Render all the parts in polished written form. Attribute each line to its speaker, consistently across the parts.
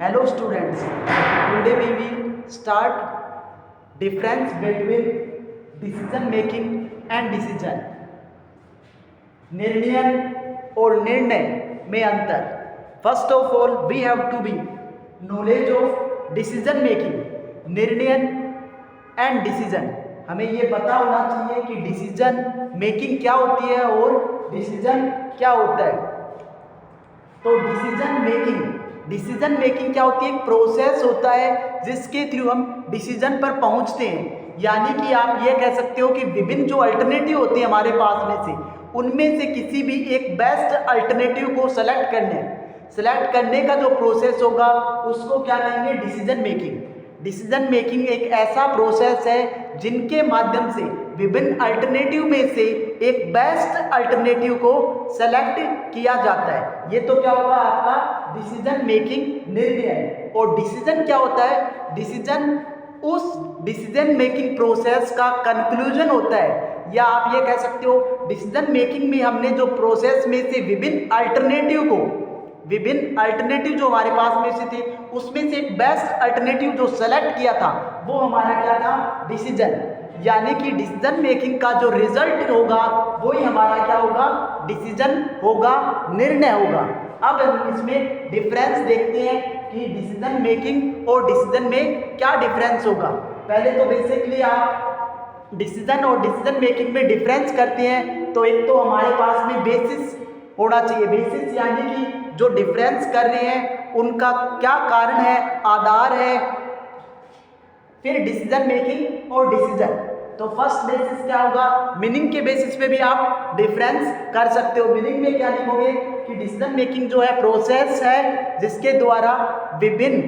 Speaker 1: Hello students, today we will start difference between decision making and decision. निर्णय और निर्णय में अंतर. First of all, we have to be knowledge of decision making, निर्णय and decision. हमें ये पता होना चाहिए कि डिसीजन मेकिंग क्या होती है और डिसीजन क्या होता है. तो डिसीजन मेकिंग क्या होती है? एक प्रोसेस होता है जिसके थ्रू हम डिसीजन पर पहुंचते हैं. यानी कि आप ये कह सकते हो कि विभिन्न जो अल्टरनेटिव होते हैं हमारे पास में से, उनमें से किसी भी एक बेस्ट अल्टरनेटिव को सेलेक्ट करने का जो प्रोसेस होगा उसको क्या कहेंगे? Decision making. डिसीजन मेकिंग एक ऐसा प्रोसेस है जिनके माध्यम से विभिन्न अल्टरनेटिव में से एक बेस्ट अल्टरनेटिव को सेलेक्ट किया जाता है. ये तो क्या होगा आपका डिसीजन मेकिंग निर्णय. और डिसीजन क्या होता है? डिसीजन उस डिसीजन मेकिंग प्रोसेस का कंक्लूजन होता है. या आप ये कह सकते हो डिसीजन मेकिंग में हमने जो प्रोसेस में से विभिन्न अल्टरनेटिव जो हमारे पास में से थे उसमें से एक बेस्ट अल्टरनेटिव जो सेलेक्ट किया था वो हमारा क्या था? डिसीजन. यानी कि डिसीजन मेकिंग का जो रिजल्ट होगा वही हमारा क्या होगा? डिसीजन होगा, निर्णय होगा. अब हम इसमें डिफरेंस देखते हैं कि डिसीजन मेकिंग और डिसीजन में क्या डिफरेंस होगा. पहले तो बेसिकली आप डिसीजन और डिसीजन मेकिंग में डिफरेंस करते हैं तो एक तो हमारे पास में बेसिस होना चाहिए. बेसिस यानी कि जो डिफरेंस कर रहे हैं उनका क्या कारण है, आधार है. फिर डिसीजन मेकिंग और डिसीजन. तो फर्स्ट बेसिस क्या होगा? मीनिंग के बेसिस पे भी आप डिफरेंस कर सकते हो. मीनिंग में क्या लिखोगे कि डिसीजन मेकिंग जो है प्रोसेस है जिसके द्वारा विभिन्न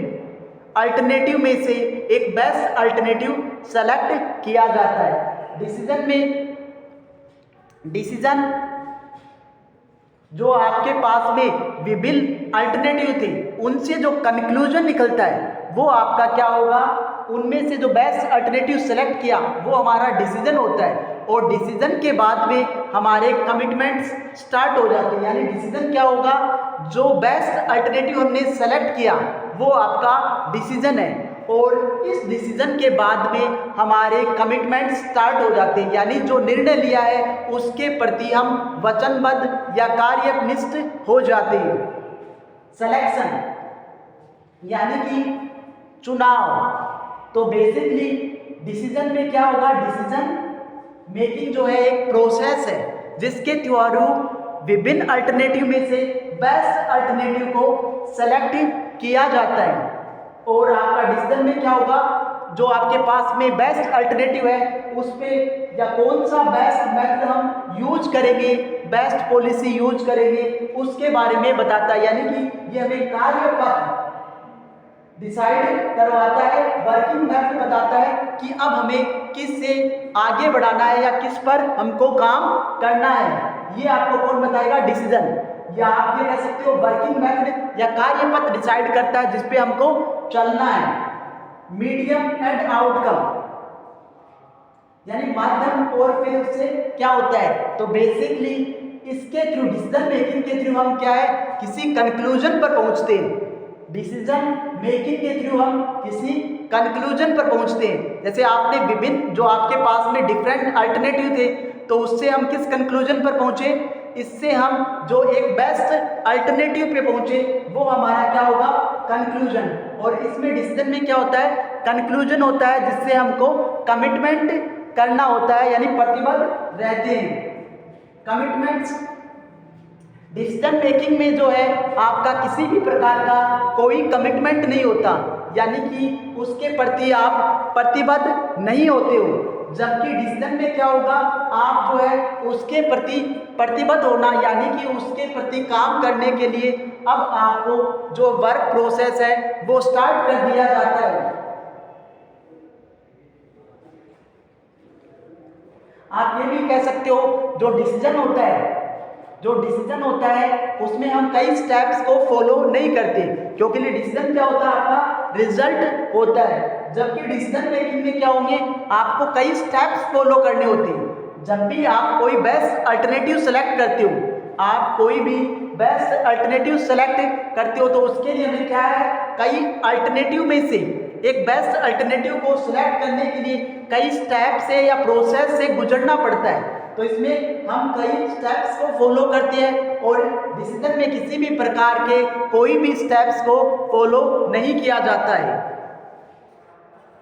Speaker 1: अल्टरनेटिव में से एक बेस्ट अल्टरनेटिव सेलेक्ट किया जाता है. डिसीजन जो आपके पास में विभिन्न अल्टरनेटिव थे उनसे जो कंक्लूजन निकलता है वो आपका क्या होगा? उनमें से जो बेस्ट अल्टरनेटिव सेलेक्ट किया वो हमारा डिसीजन होता है. और डिसीजन के बाद में हमारे कमिटमेंट्स स्टार्ट हो जाते हैं. यानी डिसीजन क्या होगा? जो बेस्ट अल्टरनेटिव हमने सेलेक्ट किया वो आपका डिसीजन है. और इस डिसीजन के बाद में हमारे कमिटमेंट स्टार्ट हो जाते हैं. यानी जो निर्णय लिया है उसके प्रति हम वचनबद्ध या कार्यनिष्ठ हो जाते हैं. सिलेक्शन यानी कि चुनाव. तो बेसिकली डिसीजन में क्या होगा? डिसीजन मेकिंग जो है एक प्रोसेस है जिसके द्वारा विभिन्न अल्टरनेटिव में से बेस्ट अल्टरनेटिव को सेलेक्ट किया जाता है. और आपका डिसीजन में क्या होगा? जो आपके पास में बेस्ट अल्टरनेटिव है उस पे या कौन सा बेस्ट मेथड हम यूज करेंगे, बेस्ट पॉलिसी यूज करेंगे उसके बारे में बताता है. यानी कि ये हमें कार्य पथ डिसाइड करवाता है, वर्किंग मेथड बताता है कि अब हमें किस से आगे बढ़ाना है या किस पर हमको काम करना है. ये आपको कौन बताएगा? डिसीजन. या आप ये कह सकते हो वर्किंग मेथड या कार्यपथ डिसाइड करता है जिस पे हमको चलना है. मीडियम एंड आउटकम यानी माध्यम और फिर उससे क्या होता है? तो बेसिकली इसके थ्रू डिसीजन मेकिंग के थ्रू हम क्या है? किसी कंक्लूजन पर पहुंचते हैं. डिसीजन मेकिंग के थ्रू हम किसी कंक्लूजन पर पहुंचते हैं. जैसे आपने विभिन्न जो आपके पास में डिफरेंट अल्टरनेटिव थे तो उससे हम किस कंक्लूजन पर पहुंचे? इससे हम जो एक बेस्ट अल्टरनेटिव पे पहुंचे वो हमारा क्या होगा? कंक्लूजन. और इसमें डिसीजन में क्या होता है? कंक्लूजन होता है जिससे हमको कमिटमेंट करना होता है यानी प्रतिबद्ध रहते हैं. कमिटमेंट्स डिसीजन मेकिंग में जो है आपका किसी भी प्रकार का कोई कमिटमेंट नहीं होता. यानी कि उसके प्रति आप प्रतिबद्ध नहीं होते हो. जबकि डिसीजन में क्या होगा? आप जो है उसके प्रति प्रतिबद्ध होना यानी कि उसके प्रति काम करने के लिए अब आपको जो वर्क प्रोसेस है वो स्टार्ट कर दिया जाता है. आप ये भी कह सकते हो जो डिसीजन होता है उसमें हम कई स्टेप्स को फॉलो नहीं करते क्योंकि डिसीजन क्या होता है? आपका रिजल्ट होता है. जबकि डिसीजन मेकिंग में क्या होंगे? आपको कई स्टेप्स फॉलो करने होते हैं. जब भी आप कोई बेस्ट अल्टरनेटिव सेलेक्ट करते हो आप कोई भी बेस्ट अल्टरनेटिव सेलेक्ट करते हो तो उसके लिए हमें क्या है, कई अल्टरनेटिव में से एक बेस्ट अल्टरनेटिव को सिलेक्ट करने के लिए कई स्टेप से या प्रोसेस से गुजरना पड़ता है। तो इसमें हम कई स्टेप्स को फॉलो करते हैं और डिसीजन में किसी भी प्रकार के कोई भी स्टेप्स को फॉलो नहीं किया जाता है।